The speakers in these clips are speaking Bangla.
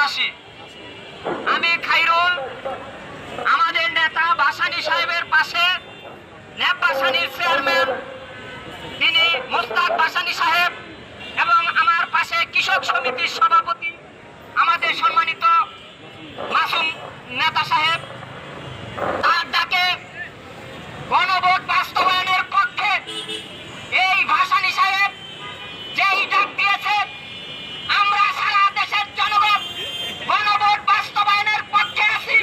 দেশবাসী, আমি খাইরুল, আমাদের নেতা ভাসানী সাহেবের পাশে ন্যাপ ভাসানীর চেয়ারম্যান তিনি মোস্তাক ভাসানী সাহেব এবং আমার পাশে কৃষক সমিতির সভাপতি আমাদের সম্মানিত মাসুম নেতা সাহেব। তার ডাকে গণভোট বাস্তবায়নের পক্ষে এই ভাসানী সাহেব যেই ডাক দিয়েছে, আমরা সারা দেশের জনগণ গণভোট বাস্তবায়নের পক্ষে আছি।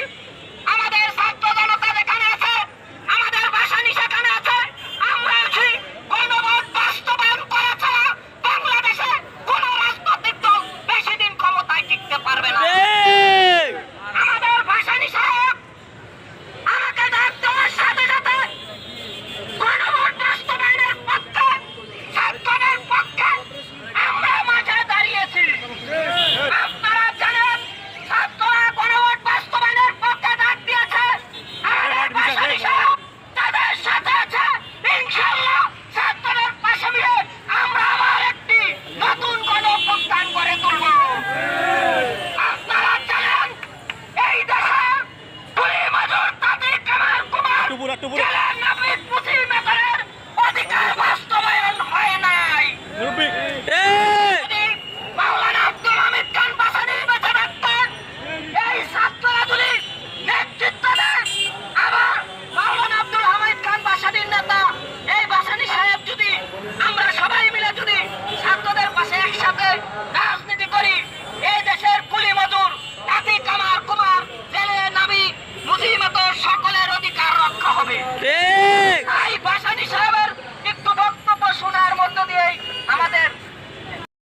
আমাদের ছাত্র জনতা যেখানে আছে, আমাদের ভাসানী সেখানে আছে, আমরা আছি। গণভোট বাস্তবায়ন করা ছাড়া বাংলাদেশে কোন রাজনৈতিক দল বেশি দিন ক্ষমতায় টিকতে পারবে না। আমাদের ভাসানী সাহেব আমাকে ডাক দেওয়ার সাথে সাথে গণভোট বাস্তবায়নের পক্ষে, ছাত্রদের পক্ষে আমরা মাঠে দাঁড়িয়েছি। আপনারা জানেন, ছাত্ররা গণভোট বাস্তবায়নের পক্ষে ডাক দিয়েছে। আমাদের ভাসানী সাহেব তাদের সাথে আছে। ইনশাআল্লাহ ছাত্রদের পাশে মিলে আমরা আবার একটি নতুন গণঅভ্যুত্থান গড়ে তুলব। আপনারা জানেন, এই দেশে গুলি মাজর তাদের কামাল কুমার